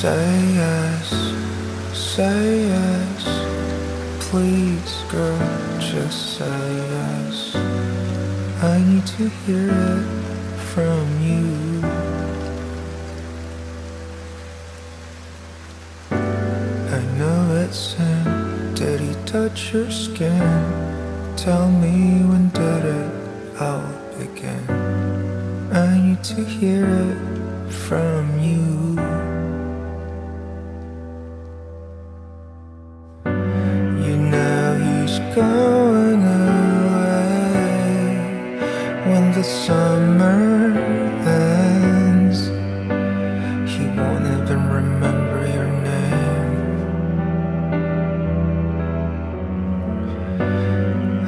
Say yes, say yes. Please, girl, just say yes. I need to hear it from you. I know it's sin. Did he touch your skin? Tell me, when did it all begin? I need to hear it from you. You know he's going away when the summer ends. He won't even remember your name.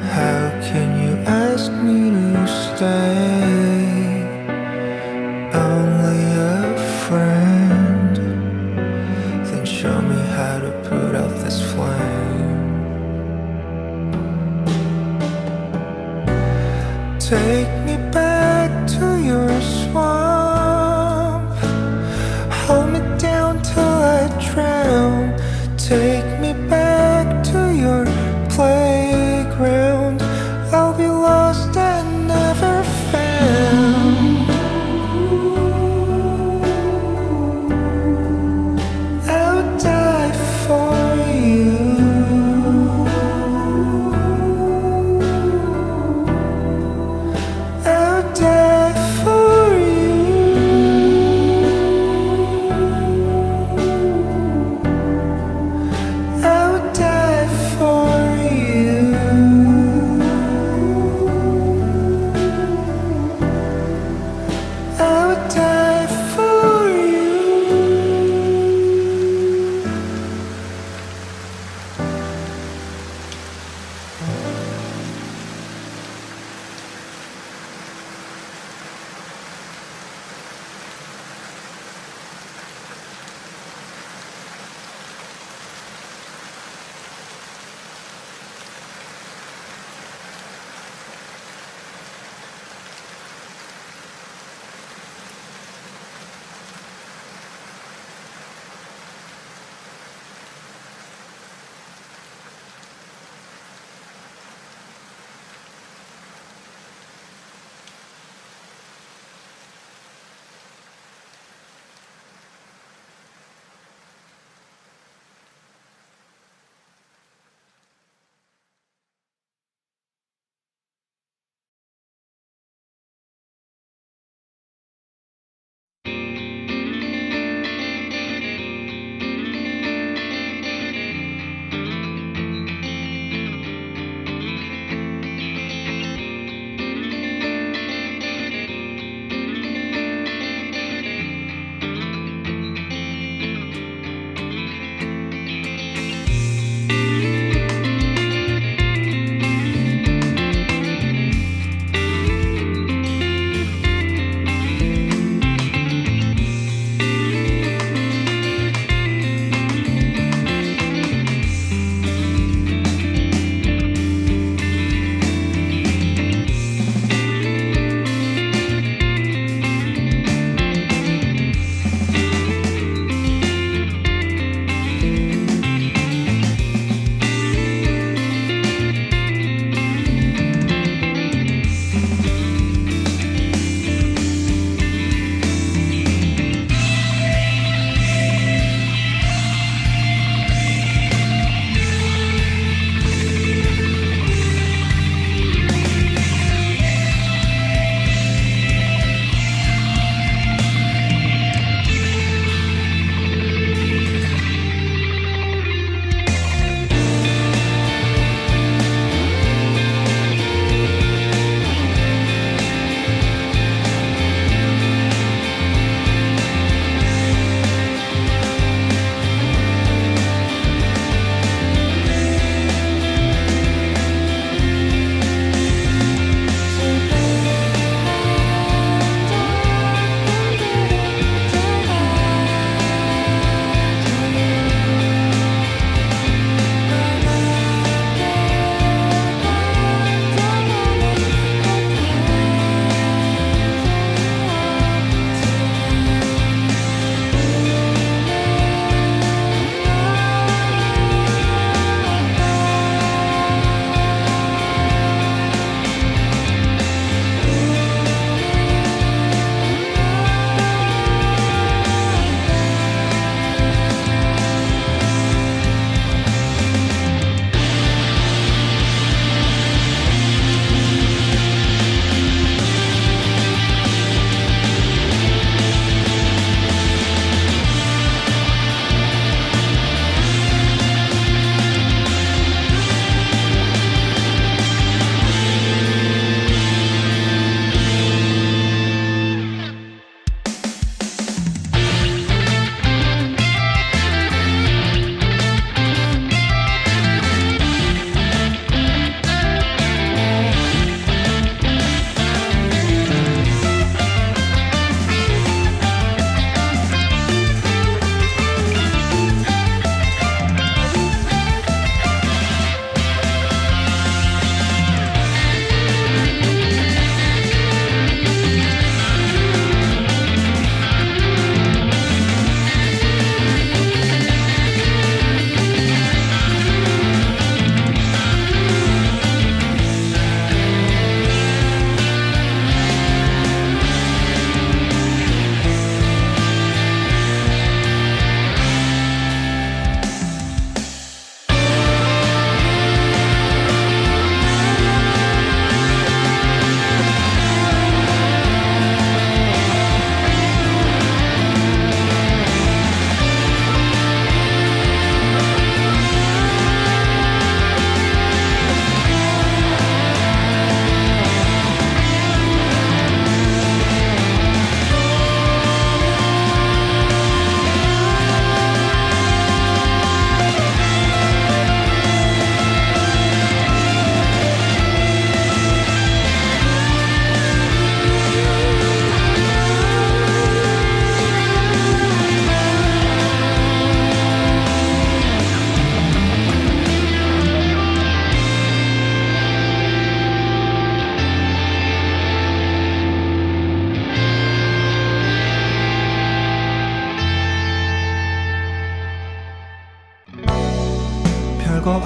How can you ask me to stay? Only a friend. Then show me how to put out this flame. Take me back to your swamp.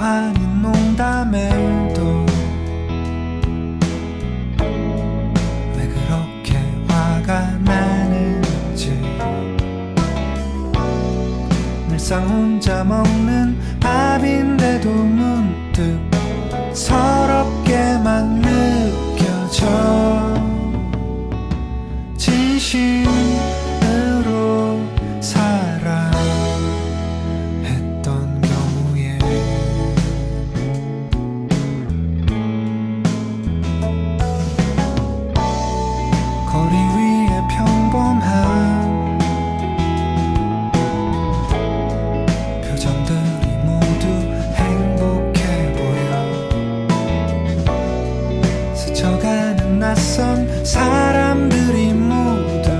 아닌 농담에도 왜 그렇게 화가 나는지 늘상 혼자 먹는 밥인데도 문득 서럽게만 느껴져 진심으로 사랑했던 경우에 거리 위에 평범한 표정들이 모두 행복해 보여 스쳐가는 낯선 사람들이 모두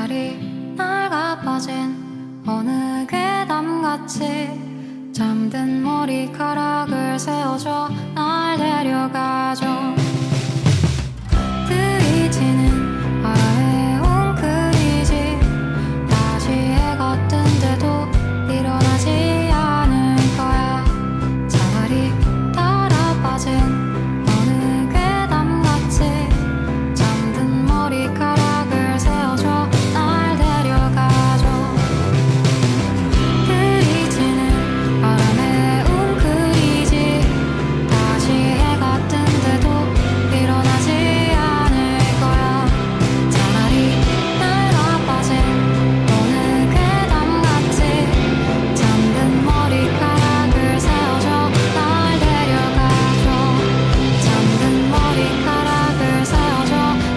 차라리 낡아 빠진 어느 괴담같이 잠든 머리카락을 세워줘 날 데려가줘. 그리지는 바람에 웅크리지 다시 해가 뜬데도 일어나지 않을 거야. 차라리 따라 빠진 어느 괴담같이 잠든 머리카락을 세워줘 날 데려가줘. 그리지는 바람에 웅크리지 다시 해가 뜬데도 일어나지 않을 거야. 차라리 낡아 빠진 어느 괴담같이 잠든 머리카락을 세워줘 날 데려가줘. 잠든 머리카락을 세워줘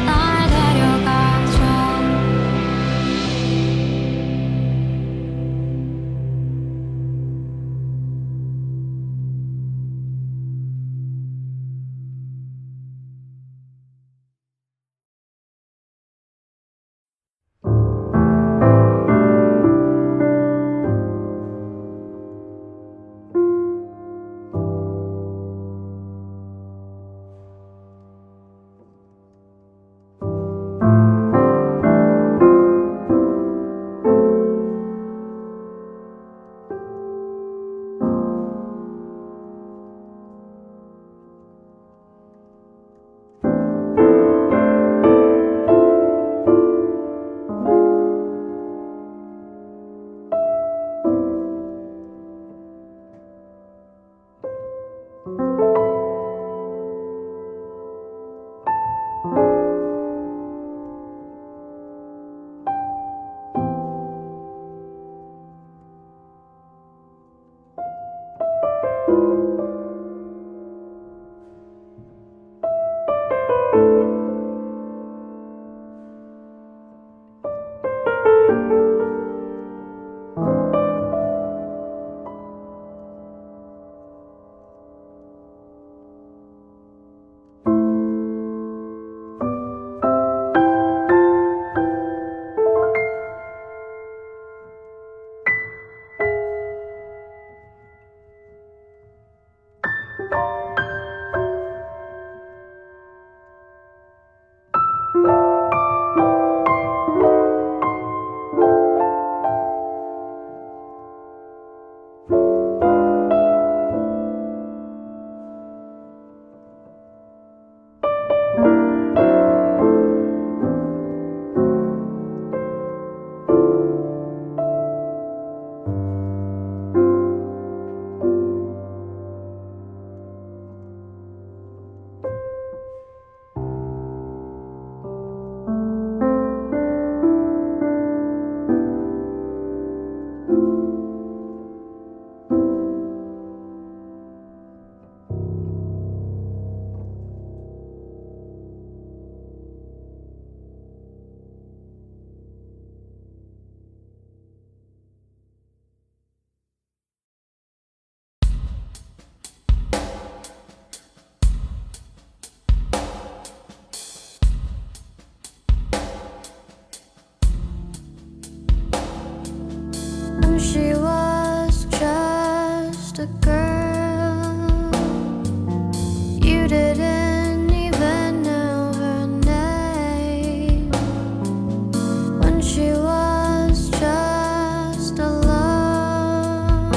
날 데려가줘. When she was just a girl, you didn't even know her name. When she was just alone,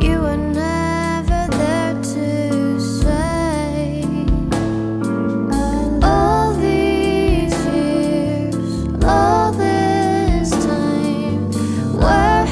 you were never there to say. All these years, all this time, where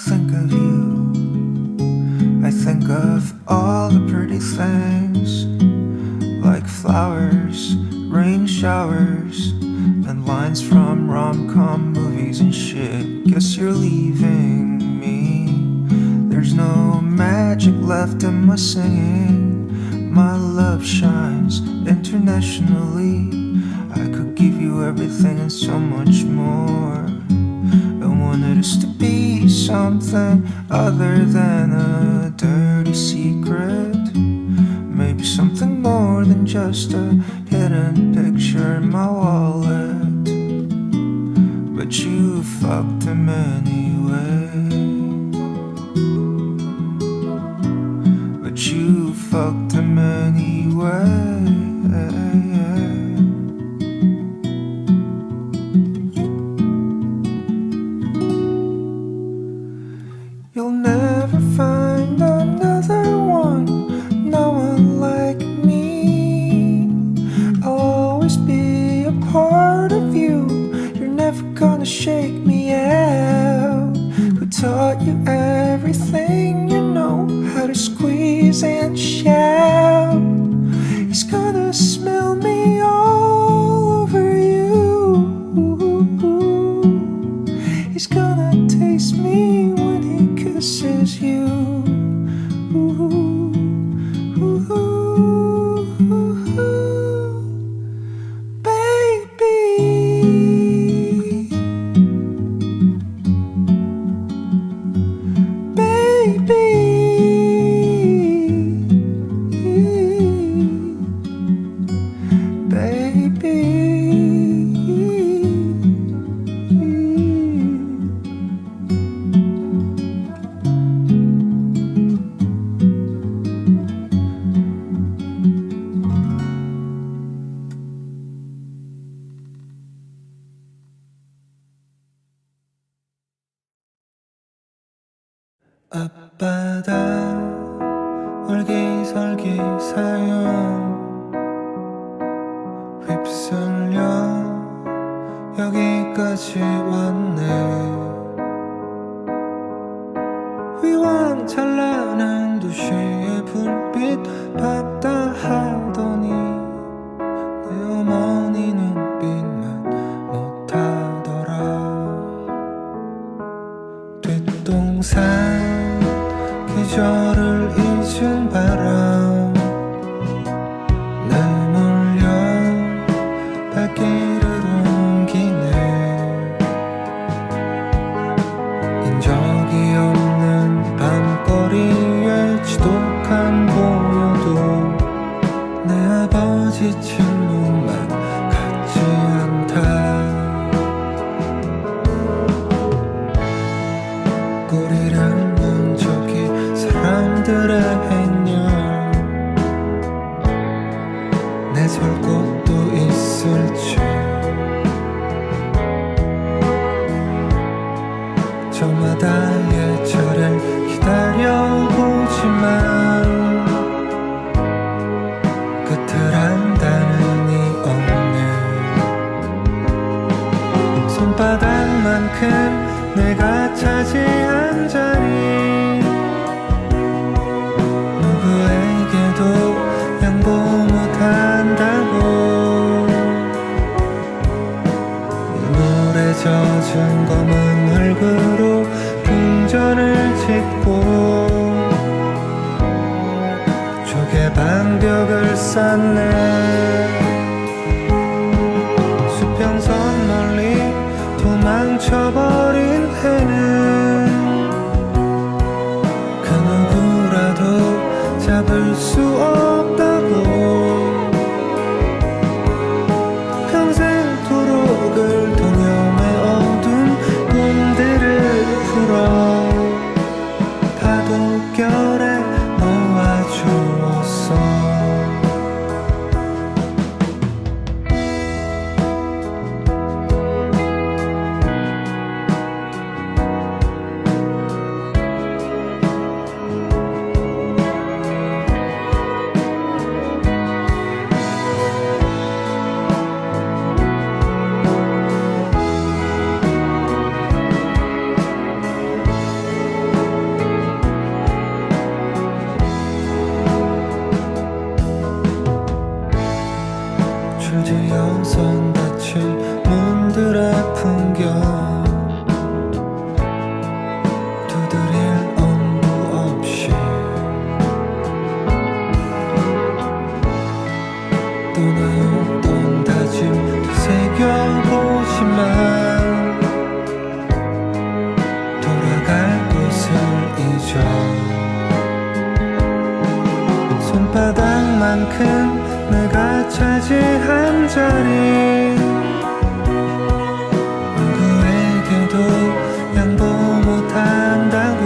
think of you, I think of all the pretty things, like flowers, rain showers, and lines from rom-com movies and shit. Guess you're leaving me. There's no magic left in my singing. My love shines internationally. I could give you everything and so much more. I wanted us to be something other than a dirty secret. Maybe something more than just a hidden picture in my wallet. But you fucked him anyway. But you fucked him anyway. You'll never find another one, no one like me. I'll always be a part of you. You're never gonna shake me out. Who taught you everything you know how to squeeze and shout? He's gonna smell me all over you. He's gonna taste me when he kisses you. Baby, baby, 앞바다 얼기설기 사연 휩쓸려 여기까지 왔네. 휘황찬란한 도시의 불빛 봤다 하더니 내 어머니 눈빛만 못하더라. 뒷동산 계절을 잊은 바람 내몰려 발길을 옮기네. 인적이 없는 밤거리에 지독한 보여도 내 아버지 침묵만 같지 않다. 꼬리를 문 저기 사람들의 행렬 내설 곳도 있을지. 저마다 예절을 기다려보지만 끝을 안다는이 없네. 손바닥만큼 내가 차지한 자리 누구에게도 양보 못한다고. 눈물에 젖은 검은 얼굴로 궁전을 짓고 쪽에 방벽을 쌓네. 수평선 멀리 도망쳐버린 해는 그 누구라도 잡을 수 없다고. 평생토록 동염의 어두운 꿈들을 풀어 파도결에 놓아주었어. 줄지어선 닫힌 문들의 풍경 두드릴 엄두 없이 떠나였던 다짐 되새겨보지만 돌아갈 곳을 잊어 손바닥만큼 내가 차지한 자리 누구에게도 양보 못한다고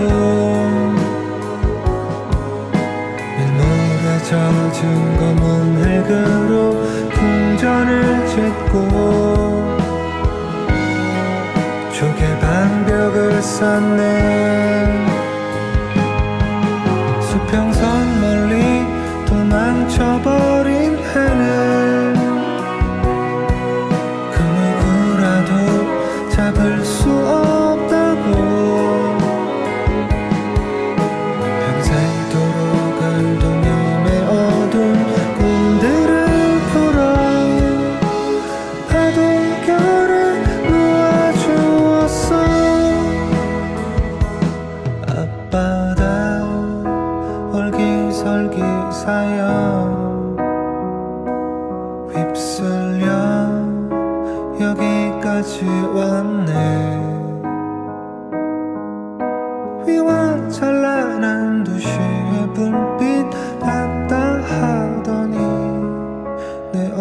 밀물에 젖은 검은 흙으로 궁전을 짓고 조개 방벽을 쌓네 수평선 멀리 도망쳐버린 해는 그 누구라도 잡을 수 없다고 평생토록 동염의 어두운 꿈들을 풀어 파도결에 놓아주었어 앞바다 얼기설기 사여 휩쓸려 여기까지 왔네 위와 찬란한 도시의 불빛 같다 하더니 내